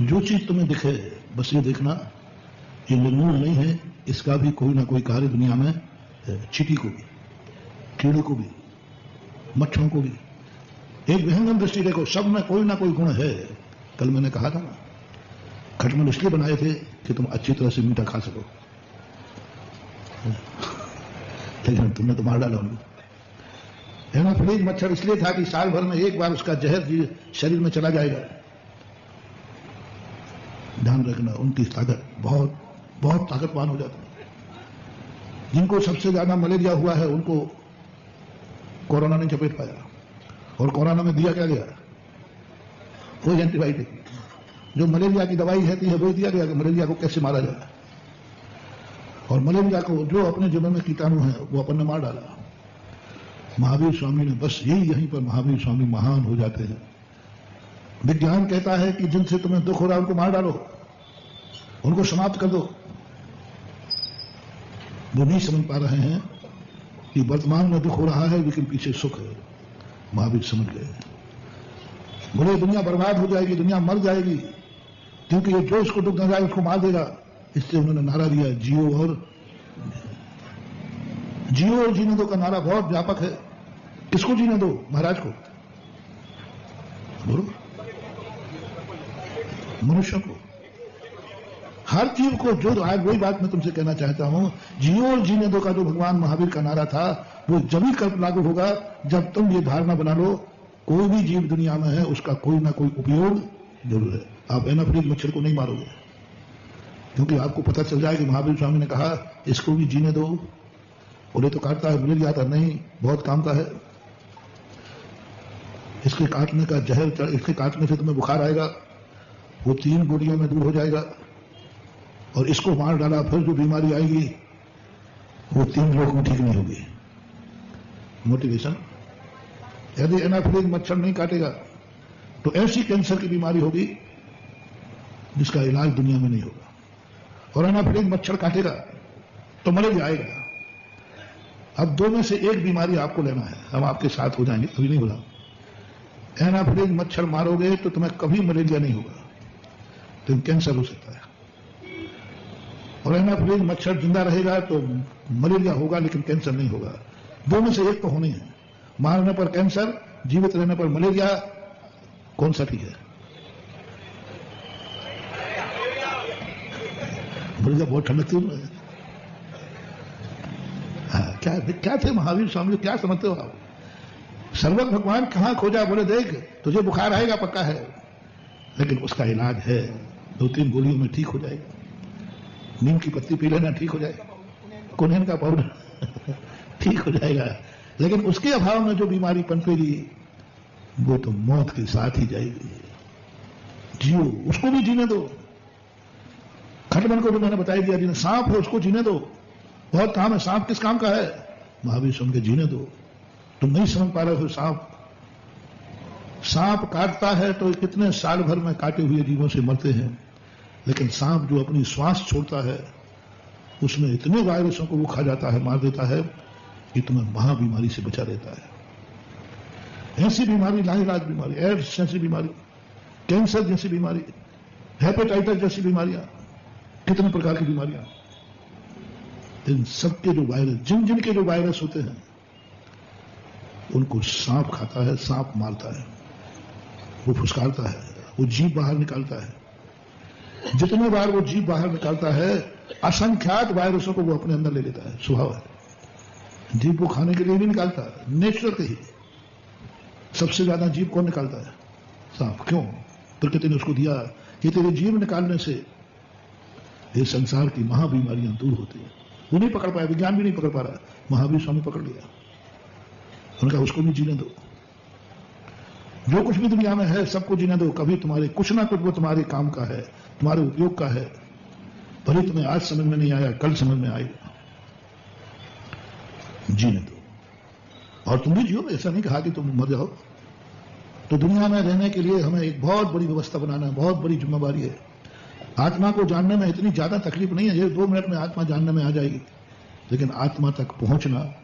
जो चीज तुम्हें दिखे बस ये देखना, ये निर्मूल नहीं है, इसका भी कोई ना कोई कार्य दुनिया में है। चींटी को भी, कीड़े को भी, मच्छरों को भी एक विहंगम दृष्टि देखो, सब में कोई ना कोई गुण है। कल मैंने कहा था ना, खटमल इसलिए बनाए थे कि तुम अच्छी तरह से मीठा खा सको, लेकिन तुमने तो मार डाला उनको। एनाफिलीज मच्छर इसलिए था कि साल भर में एक बार उसका जहर शरीर में चला जाएगा। ध्यान रखना, उनकी ताकत बहुत बहुत ताकतवान हो जाती है। जिनको सबसे ज्यादा मलेरिया हुआ है उनको कोरोना ने चपेट पाया, और कोरोना में दिया क्या गया? कोई एंटीबायोटिक। जो मलेरिया की दवाई रहती है वही दिया गया कि मलेरिया को कैसे मारा जाए, और मलेरिया को जो अपने जीवन में कीटाणु है वो अपन ने मार डाला। महावीर स्वामी ने बस यहीं पर महावीर स्वामी महान हो जाते हैं। विज्ञान कहता है कि जिनसे तुम्हें दुख हो रहा है उनको मार डालो, उनको समाप्त कर दो। वो नहीं समझ पा रहे हैं कि वर्तमान में दुख हो रहा है लेकिन पीछे सुख है। महावीर समझ गए, बोले दुनिया बर्बाद हो जाएगी, दुनिया मर जाएगी, क्योंकि ये जो इसको दुख न जाए उसको मार देगा। इससे उन्होंने नारा दिया जियो और जीने दो का नारा बहुत व्यापक है। किसको जीने दो? महाराज को, बोलो, मनुष्य को, हर जीव को। जो आज वही बात मैं तुमसे कहना चाहता हूं, जियो और जीने दो का जो भगवान महावीर का नारा था वो जब ही कल्प लागू होगा जब तुम ये धारणा बना लो कोई भी जीव दुनिया में है उसका कोई ना कोई उपयोग जरूर है। आप एनाफिलीज मच्छर को नहीं मारोगे, क्योंकि आपको पता चल जाए कि महावीर स्वामी ने कहा इसको भी जीने दो। बोले तो काटता है, मलेरिया आता नहीं, बहुत काम का है। इसके काटने का जहर, इसके काटने से तुम्हें बुखार आएगा, वो 3 गोलियों में दूर हो जाएगा। और इसको मार डाला, फिर जो बीमारी आएगी वो 3 लोग में ठीक नहीं होगी। मोटिवेशन, यदि एनाफिलीज मच्छर नहीं काटेगा तो ऐसी कैंसर की बीमारी होगी जिसका इलाज दुनिया में नहीं होगा, और एनाफिलीज मच्छर काटेगा तो मलेरिया आएगा। अब 2 में से एक बीमारी आपको लेना है, हम आपके साथ हो जाएंगे, अभी नहीं बोला। एनाफिलीज मच्छर मारोगे तो तुम्हें कभी मलेरिया नहीं होगा, तो कैंसर हो सकता है। और एनाफिलीज मच्छर जिंदा रहेगा तो मलेरिया होगा लेकिन कैंसर नहीं होगा। 2 में से एक तो होनी है, मारने पर कैंसर, जीवित रहने पर मलेरिया, कौन सा ठीक है? मलेरिया बहुत ठंडक थी। क्या थे महावीर स्वामी, क्या समझते हो आप? सर्वज्ञ भगवान कहां खोजा? बोले देख तुझे बुखार आएगा पक्का है, लेकिन उसका इलाज है, 2-3 गोलियों में ठीक हो जाएगा। नीम की पत्ती पी लेना, ठीक हो जाएगा। कुनेन का पाउडर ठीक हो जाएगा। लेकिन उसके अभाव में जो बीमारी पनपेगी वो तो मौत के साथ ही जाएगी। जियो, उसको भी जीने दो। खटमल को जो मैंने बताई दिया, जिन्हें सांप है उसको जीने दो, बहुत काम है। सांप किस काम का है? महावीर सुन के जीने दो। तुम नहीं समझ पा रहे हो, सांप काटता है तो कितने साल भर में काटे हुए जीवों से मरते हैं, लेकिन सांप जो अपनी श्वास छोड़ता है उसमें इतने वायरसों को वो खा जाता है, मार देता है कि तुम्हें महाबीमारी से बचा देता है। ऐसी बीमारी, लाइलाज बीमारी, एड्स जैसी बीमारी, कैंसर जैसी बीमारी, हेपेटाइटिस जैसी बीमारियां, कितने प्रकार की बीमारियां, इन सबके जो वायरस, जिन जिन के जो वायरस होते हैं उनको सांप खाता है, सांप मारता है, वो फुसकारता है, वो जीभ बाहर निकालता है। जितने बार वो जीभ बाहर निकालता है असंख्यात वायरसों को वो अपने अंदर ले लेता है। स्वभाव है, जीभ को खाने के लिए भी निकालता है, नेचुरल ही। सबसे ज्यादा जीभ कौन निकालता है? सांप। क्यों? प्रकृति ने उसको दिया कि तेरे जीभ निकालने से ये संसार की महाबीमारियां दूर होती है। वो नहीं पकड़ पाया, विज्ञान भी नहीं पकड़ पा रहा, महावीर स्वामी पकड़ लिया। उनका उसको भी जीने दो। जो कुछ भी दुनिया में है सबको जीने दो। कभी तुम्हारे कुछ ना कुछ वो तुम्हारे काम का है, तुम्हारे उपयोग का है। भले तुम्हें आज समझ में नहीं आया, कल समझ में आएगा। जीने दो। और तुम भी जियो, ऐसा नहीं कहा कि तुम मर जाओ। तो दुनिया में रहने के लिए हमें एक बहुत बड़ी व्यवस्था बनाना है, बहुत बड़ी जिम्मेवारी है। आत्मा को जानने में इतनी ज्यादा तकलीफ नहीं है, ये 2 मिनट में आत्मा जानने में आ जाएगी, लेकिन आत्मा तक पहुंचना,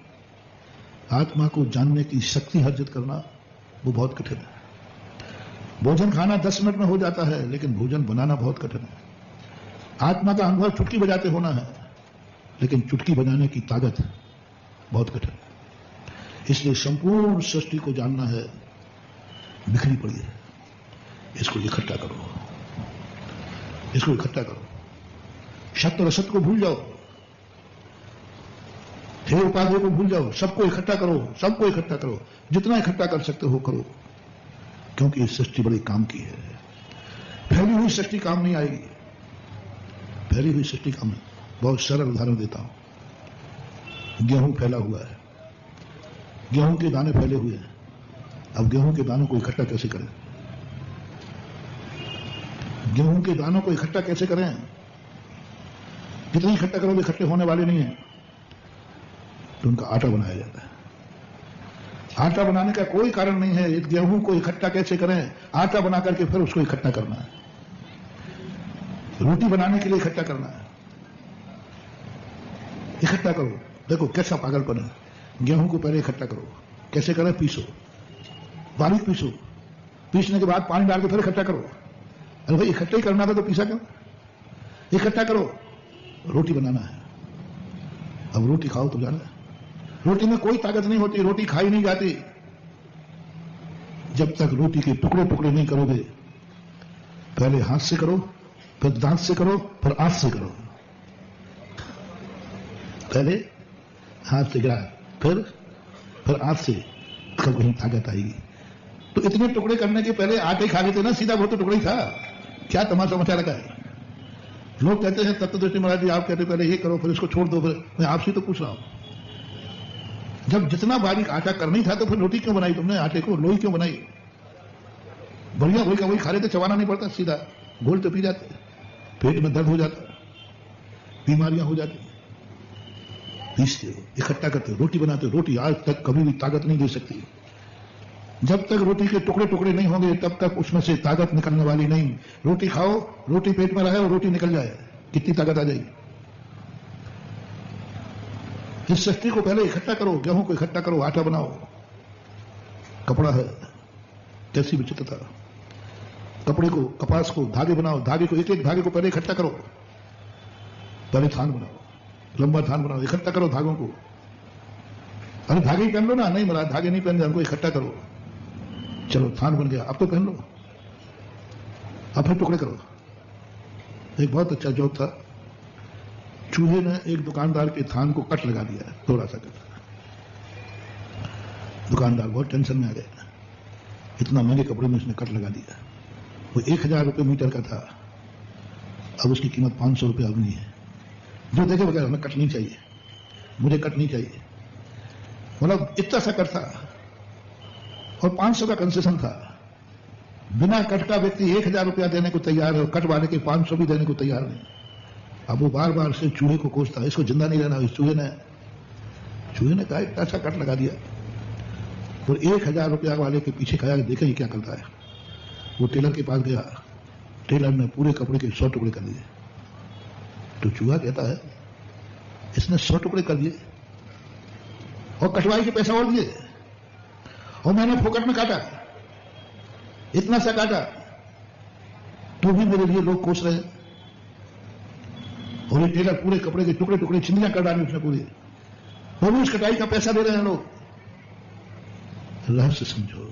आत्मा को जानने की शक्ति अर्जित करना वो बहुत कठिन है। भोजन खाना 10 मिनट में हो जाता है, लेकिन भोजन बनाना बहुत कठिन है। आत्मा का अनुभव चुटकी बजाते होना है, लेकिन चुटकी बजाने की ताकत बहुत कठिन है। इसलिए संपूर्ण सृष्टि को जानना है, बिखरी पड़ी है, इसको इकट्ठा करो, इसको इकट्ठा करो। सत्य और असत्य को भूल जाओ, हे उपाधि को भूल जाओ, सबको इकट्ठा करो, सबको इकट्ठा करो, जितना इकट्ठा कर सकते हो करो, क्योंकि ये सृष्टि बड़ी काम की है। फैली हुई सृष्टि काम नहीं आएगी, फैली हुई सृष्टि काम नहीं। बहुत सरल उदाहरण देता हूं। गेहूं फैला हुआ है, गेहूं के दाने फैले हुए हैं। अब गेहूं के दानों को इकट्ठा कैसे करें? गेहूं के दानों को इकट्ठा कैसे करें? जितनी इकट्ठा करोगे इकट्ठे होने वाले नहीं है, तो उनका आटा बनाया जाता है। आटा बनाने का कोई कारण नहीं है। इस गेहूं को इकट्ठा कैसे करें? आटा बना करके फिर उसको इकट्ठा करना है। रोटी बनाने के लिए इकट्ठा करना है, इकट्ठा करो। देखो कैसा पागलपन है। गेहूं को पहले इकट्ठा करो, कैसे करें? पीसो, बारीक पीसो, पीसने के बाद पानी डाल के फिर इकट्ठा करो। अरे भाई इकट्ठा ही करना था तो पीसा क्यों? इकट्ठा करो, रोटी बनाना है। अब रोटी खाओ तो जाना, रोटी में कोई ताकत नहीं होती, रोटी खाई नहीं जाती जब तक रोटी के टुकड़े टुकड़े नहीं करोगे। पहले हाथ से करो, फिर दांत से करो, फिर आंख से करो। पहले हाथ से गिरा, फिर आंख से, कब कहीं ताकत आएगी। तो इतने टुकड़े करने के पहले आटे खा लेते ना, सीधा वो तो टुकड़ा ही था। क्या तमाशा मचा रखा है। लोग कहते हैं तत्वदृष्टि महाराज जी, आप कहते पहले ये करो फिर इसको छोड़ दो। फिर मैं आपसे तो पूछ रहा हूं, जब जितना बारीक आटा करना ही था तो फिर रोटी क्यों बनाई तुमने? आटे को लोई क्यों बनाई? बढ़िया वही का वही खा लेते, चबाना नहीं पड़ता, सीधा घोल तो पी जाते। पेट में दर्द हो जाता, बीमारियां हो जाती। पीसते हो, इकट्ठा करते हो, रोटी बनाते हो। रोटी आज तक कभी भी ताकत नहीं दे सकती। जब तक रोटी के टुकड़े टुकड़े नहीं होंगे तब तक उसमें से ताकत निकलने वाली नहीं। रोटी खाओ, रोटी पेट में रहे और रोटी निकल जाए, कितनी ताकत आ जाएगी। इस सृष्टि को पहले इकट्ठा करो, गेहूं को इकट्ठा करो, आटा बनाओ। कपड़ा है, कैसी विचित्रता। कपड़े को, कपास को धागे बनाओ, धागे को, एक एक धागे को पहले इकट्ठा करो। पहले थान बनाओ, लंबा थान बनाओ, इकट्ठा करो धागों को। अरे धागे ही पहन लो ना, नहीं मिला धागे नहीं पहन, उनको इकट्ठा करो। चलो थान बन गया, अब तो पहन लो, अब फिर टुकड़े करो। एक बहुत अच्छा जोक था। चूहे ने एक दुकानदार के थान को कट लगा दिया, थोड़ा सा कट। दुकानदार बहुत टेंशन में आ गया, इतना महंगे कपड़े में उसने कट लगा दिया। वो 1000 रुपये मीटर का था, अब उसकी कीमत 500 रुपये अब नहीं है। जो देखे वगैरह हमें कट नहीं चाहिए, मुझे कट नहीं चाहिए। मतलब इतना सा कट था और 500 का कंसेशन था। बिना कट का व्यक्ति 1000 रुपया देने को तैयार है और कट वाले के 500 भी देने को तैयार नहीं। अब वो बार बार से चूहे को कोसता, इसको जिंदा नहीं रहना। इस चूहे ने कहा इतना सा कट लगा दिया और 1000 रुपया वाले के पीछे खाया, देखे ही क्या करता है। वो टेलर के पास गया, टेलर ने पूरे कपड़े के 100 टुकड़े कर दिए। तो चूहा कहता है इसने 100 टुकड़े कर दिए और कटवाई के पैसा और दिए, और मैंने फोकट में काटा, इतना सा काटा, तो भी मेरे लिए लोग कोस रहे हैं। और ये टेलर पूरे कपड़े के टुकड़े टुकड़े चिंदियां कर डाली उसने पूरी, और भी उस कटाई का पैसा दे रहे हैं लोग। रहस्य समझो,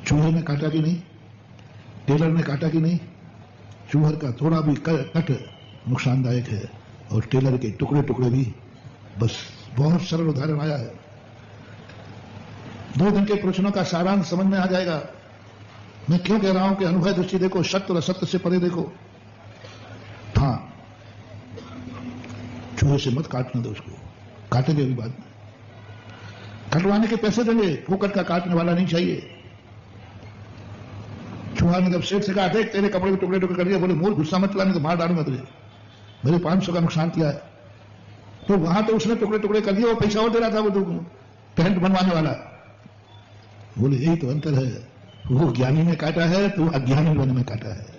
चूहे ने काटा कि नहीं, टेलर ने काटा कि नहीं। चूहर का थोड़ा भी कट नुकसानदायक है और टेलर के टुकड़े टुकड़े भी। बस बहुत सरल उदाहरण आया है। 2 दिन के प्रश्नों का सारांश समझ में आ जाएगा। मैं क्यों कह रहा हूं कि अनुभव दृष्टि देखो, सत्य और असत्य से परे देखो। हाँ, चूहे से मत काटने दो उसको, काटेंगे अभी बाद में, कटवाने के पैसे देंगे, फोकट का काटने वाला नहीं चाहिए। चूहा ने जब सेठ से कहा देख तेरे कपड़े के टुकड़े टुकड़े कर दिया, बोले मोर गुस्सा मत लाने तो मार डालूंगा तुझे, मेरे 500 का नुकसान किया है। तो वहां तो उसने टुकड़े टुकड़े कर दिए और पैसा और दे रहा था वो पैंट बनवाने वाला। बोले यही तो अंतर है, वो ज्ञानी ने काटा है तो अज्ञानी मन में काटा है।